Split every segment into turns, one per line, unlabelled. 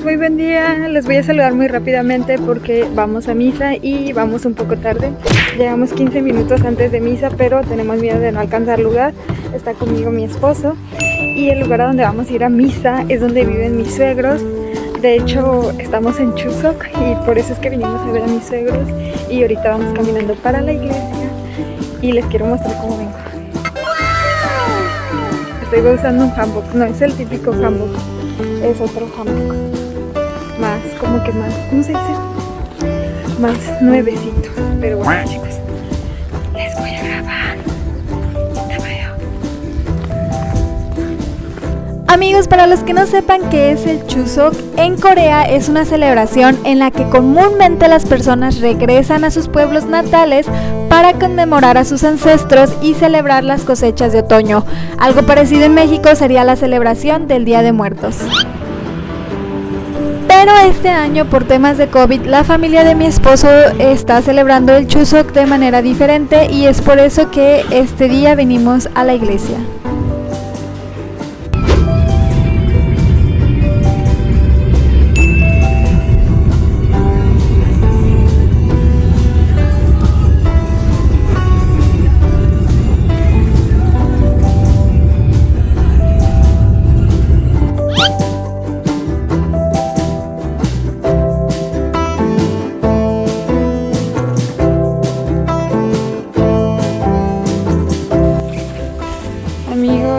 muy buen día. Les voy a saludar muy rápidamente porque vamos a misa y vamos un poco tarde. Llegamos 15 minutos antes de misa, pero tenemos miedo de no alcanzar lugar. Está conmigo mi esposo y el lugar a donde vamos a ir a misa es donde viven mis suegros. De hecho, estamos en Chuzoc y por eso es que vinimos a ver a mis suegros. Y ahorita vamos caminando para la iglesia y les quiero mostrar cómo vengo. Estoy usando un hanbok, no es el típico hanbok, es otro hanbok. Más, como que más, ¿cómo se dice? Más nuevecito. Pero bueno, chicos, les voy a grabar. Te veo.
Amigos, para los que no sepan qué es el Chuseok, en Corea es una celebración en la que comúnmente las personas regresan a sus pueblos natales para conmemorar a sus ancestros y celebrar las cosechas de otoño. Algo parecido en México sería la celebración del Día de Muertos. Pero este año, por temas de COVID, la familia de mi esposo está celebrando el Chuseok de manera diferente y es por eso que este día venimos a la iglesia.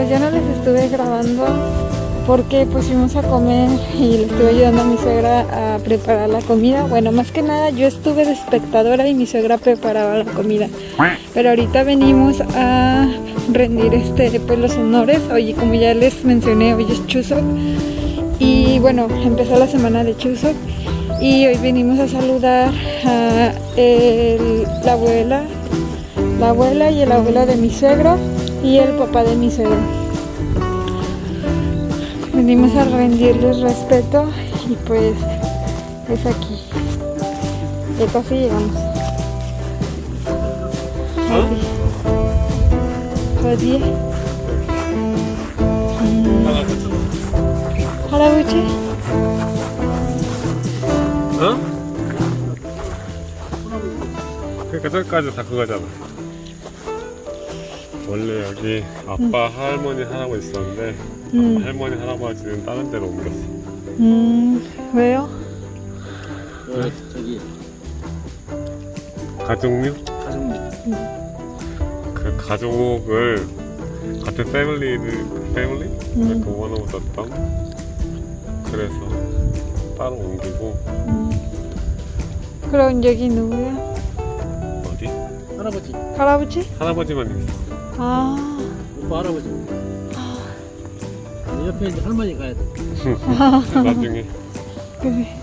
Ya no les estuve grabando porque pues fuimos a comer y le estuve ayudando a mi suegra a preparar la comida. Bueno, más que nada yo estuve de espectadora y mi suegra preparaba la comida. Pero ahorita venimos a rendir pues los honores. Oye, como ya les mencioné, hoy es Chuseok y bueno, empezó la semana de Chuseok y hoy venimos a saludar a la abuela y el abuelo de mi suegro y el papá de mi suegro. Venimos a rendirles respeto y pues es aquí. Ya casi llegamos. 어디에? 할아버지?
어? 그러니까 저기까지 다 그거잖아. 원래 여기 아빠, 할머니, 할아버지 있었는데 할머니, 할아버지는 다른 데로 옮겼어.
왜요?
저기
가족묘?
가족묘.
그 가족을 같은 패밀리 동원하고 있었던. 그래서 따로 옮기고.
그럼 여기 누구야?
어디?
할아버지.
할아버지?
할아버지만 있어.
아.
오빠 할아버지. 옆에 이제 할머니 가야 돼.
나중에.
그래.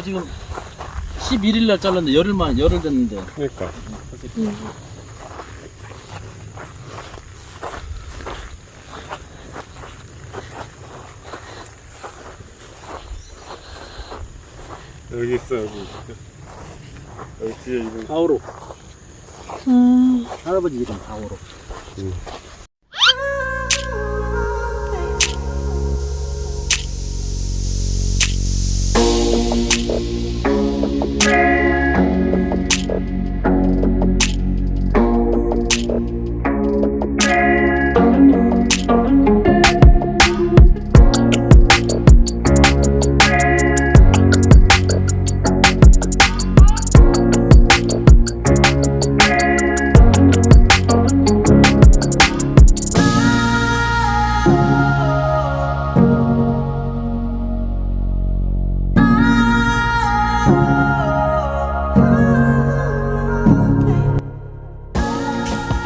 지금 11일 날 잘랐는데 열흘 됐는데.
그러니까. 여기 있어, 여기 뒤에 이름.
다오로. 할아버지 이름 다오로.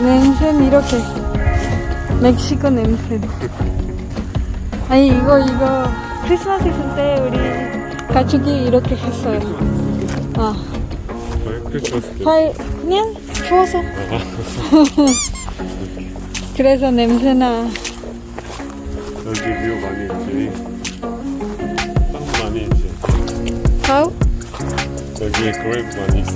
냄새는 이렇게 멕시코 냄새. 아니 이거 크리스마스 있을 때 우리 가족이 이렇게 했어요.
왜 크리스마스 때?
그냥 추워서. 그래서 냄새나.
여기 뷰 많이 있지. 땅 많이 있지.
How?
여기에 그레이프 많이 있어.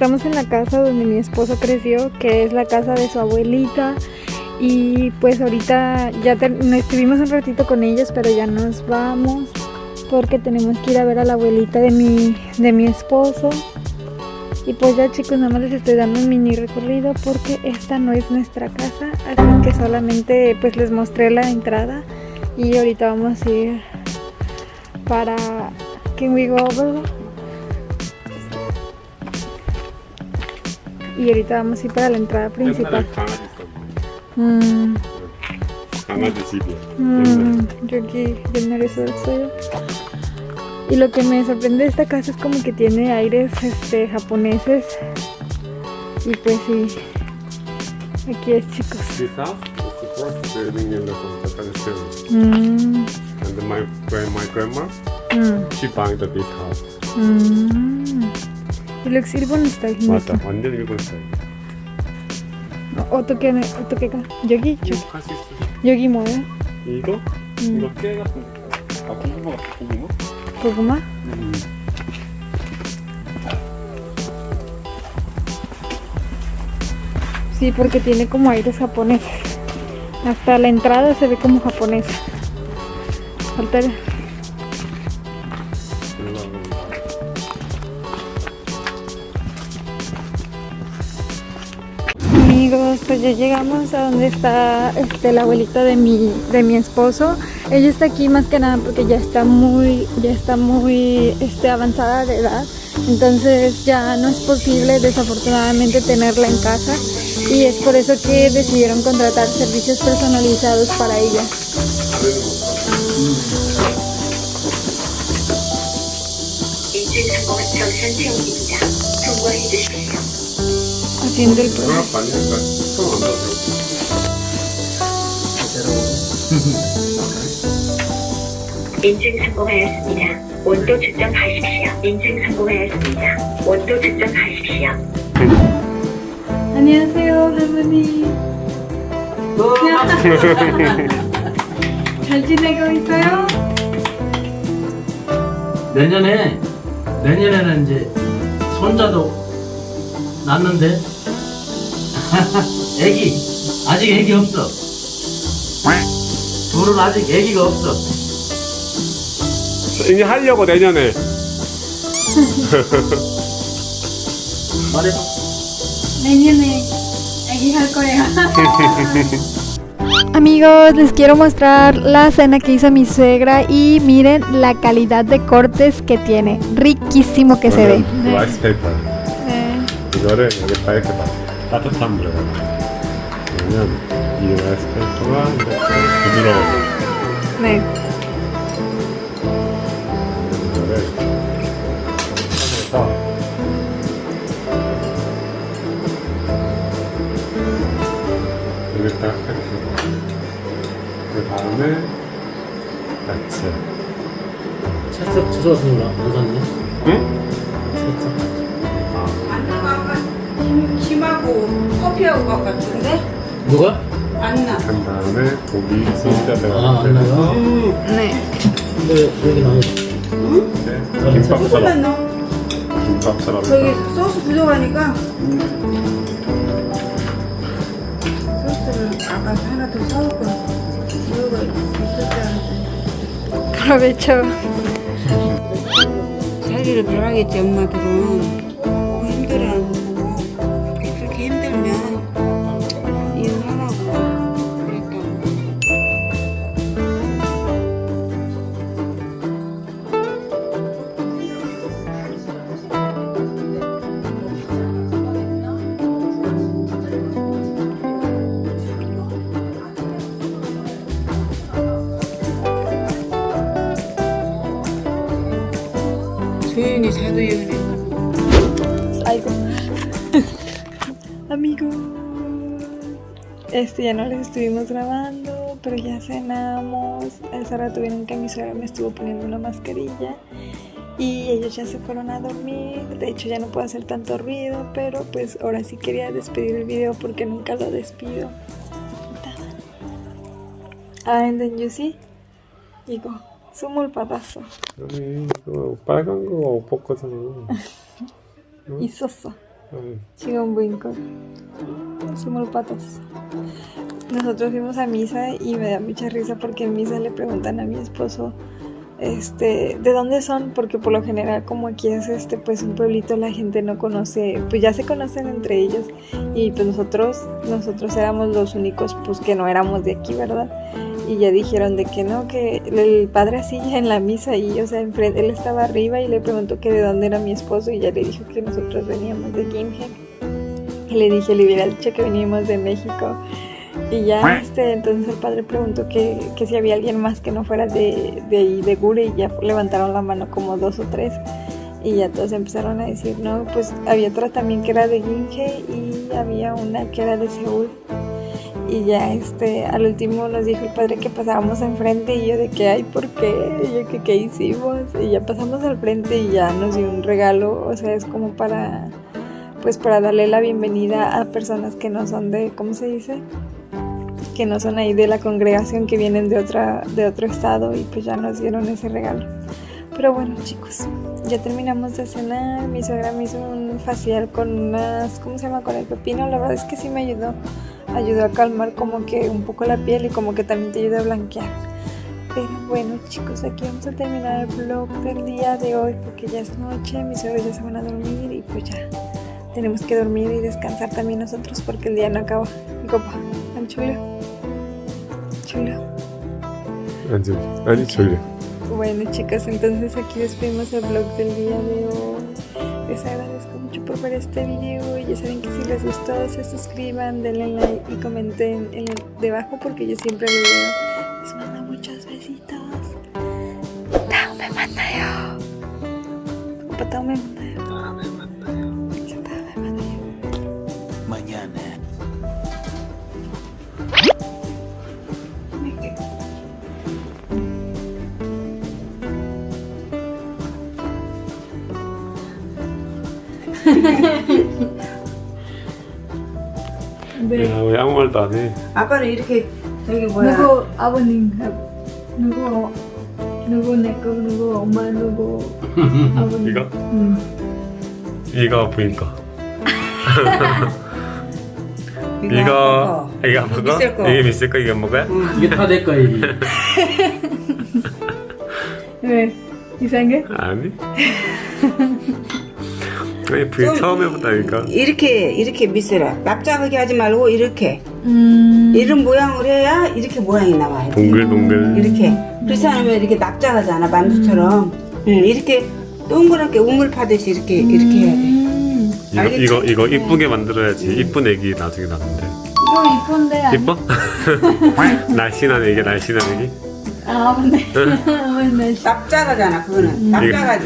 estamos en la casa donde mi esposo creció, que es la casa de su abuelita. Y pues ahorita ya estuvimos un ratito con ellos, pero ya nos vamos porque tenemos que ir a ver a la abuelita de mi esposo. Y pues ya, chicos, nada más les estoy dando un mini recorrido porque esta no es nuestra casa, así que solamente pues les mostré la entrada y ahorita vamos a ir para Can We Go Over? Y ahorita vamos a ir para la entrada principal.
강아지 집이야.
여기 옛날에 있어요. Y lo que me sorprende de esta casa es como que tiene aires japoneses. Y pues sí, aquí es, chicos.
This house is the first building in the Japanese film. And my grandma, she bought this house.
It looks 일본 style.
맞아, 완전 일본 스타일.
어떻게 가? 여기 있죠?
할수 있어.
여기 뭐예요?
이거? 이거 깨 같은 거. 아, 고구마 같은 고구마?
고구마? Sí, porque tiene como aires japoneses. Hasta la entrada se ve como japonesa. Falta. Amigos, pues ya llegamos a donde está la abuelita de mi esposo. Ella está aquí más que nada porque ya está muy avanzada de edad. Entonces ya no es posible desafortunadamente tenerla en casa. Y es por eso que decidieron contratar servicios personalizados para ella. Haciendo el proceso.
인증 성공하였습니다. 온도 측정하십시오. 인증 성공하였습니다. 온도 측정하십시오.
안녕하세요, 할머니. 잘 지내고 있어요?
내년에는 이제 손자도 낳는데 아직 애기 없어. 둘은 아직 애기가 없어.
이제 하려고 내년에.
말해봐.
내년에 애기 할 거예요.
Amigos, les quiero mostrar la cena que hizo mi suegra y miren la calidad de cortes que tiene. Riquísimo que se ve.
라이스 페이퍼.
네.
이거를 여기다 이렇게 따뜻한 물에 그러면 이 라이스 페이퍼가 부드러워져.
네.
이거를 해서 여기다 해주고 그 다음에 야채.
채석 주소 같은 거안 샀네?
응?
김하고 커피하고 막 같은데?
누가?
안나.
그 다음에 고기 소스에다가
안 나가?
네.
근데 여기 나와.
김밥처럼
조금만 넣어.
김밥처럼
저기 소스 부족하니까 소스를 아까 하나 더 사올 거야. 이거가 있을 줄 알았더니.
Provecho.
살기를 바라겠지 엄마들은. 힘들어. 그렇게 힘들면 일하라고 그랬다고. 조용히 자도 예은해.
Algo. Amigos, ya no les estuvimos grabando, pero ya cenamos. Hace rato vieron que mi suegra me estuvo poniendo una mascarilla y ellos ya se fueron a dormir. De hecho ya no puedo hacer tanto ruido, pero pues ahora sí quería despedir el video porque nunca lo despido. And then you see, 이거 선물 받았어.
아니 이거 빨간 거 오빠 거잖아.
있었어. Sigan brinco. Somos patas. Nosotros fuimos a misa y me da mucha risa porque en misa le preguntan a mi esposo ¿de dónde son? Porque por lo general como aquí es pues un pueblito, la gente no conoce, pues ya se conocen entre ellos y pues nosotros éramos los únicos pues que no éramos de aquí, ¿verdad? Y ya dijeron de que no, que el padre así en la misa y o sea, enfrente, él estaba arriba y le preguntó que de dónde era mi esposo y ya le dijo que nosotros veníamos de Gimhe. Y le dije, le hubiera dicho que veníamos de México. Y ya entonces el padre preguntó que si había alguien más que no fuera de ahí de Gure y ya levantaron la mano como 2 o 3 y ya todos empezaron a decir no, pues había otra también que era de Gimhe y había una que era de Seúl y ya al último nos dijo el padre que pasábamos enfrente y yo de que ay, ¿por qué? Y yo que qué hicimos y ya pasamos al frente y ya nos dio un regalo, o sea, es como para darle la bienvenida a personas que no son de, ¿cómo se dice? Que no son ahí de la congregación, que vienen de otro estado y pues ya nos dieron ese regalo. Pero bueno, chicos, ya terminamos de cenar. Mi suegra me hizo un facial con unas, ¿cómo se llama? Con el pepino. La verdad es que sí me ayudó a calmar como que un poco la piel y como que también te ayuda a blanquear. Pero bueno, chicos, aquí vamos a terminar el vlog del día de hoy porque ya es noche, mis suegros ya se van a dormir y pues ya tenemos que dormir y descansar también nosotros porque el día no acaba. Mi copa, tan chulo.
아니 졸려.
Bueno, chicas, entonces aquí despedimos el vlog del día de hoy. Les agradezco mucho por ver este video y ya saben que si les gustó se suscriban, denle like y comenten debajo porque yo siempre les veo. Les mando muchos besitos. 다음에 만나요. 오빠 다음에 만나요. 다음에 만나요.
Mañana.
야, 왜 아무 말도 안 해?
아빠는 이렇게 저기 뭐야
누구 아버님, 누구 내거, 누구 엄마, 누구 아버님.
이거? 이거 보니까. 이거 안 먹어?
미술 거.
이게 미술 거 이게 안 먹어요?
이게 다 내 거야 이게.
왜? 이상해?
아니. 아니 그 처음 해본다니까.
이렇게 미세라 납작하게 하지 말고 이렇게 이런 모양을 해야 이렇게 모양이 나와요.
동글동글.
이렇게 그렇지 않으면 이렇게 납작하잖아 만두처럼. 이렇게 동그랗게 우물 파듯이 이렇게 해야 돼. 알겠지?
이거 이쁘게 만들어야지. 이쁜 애기 나중에 낳는데.
이거 이쁜데 안
이뻐? 날씬한 애기, 날씬한 애기.
아, 맞네. 맞네.
납작하잖아 그거는 납작하지.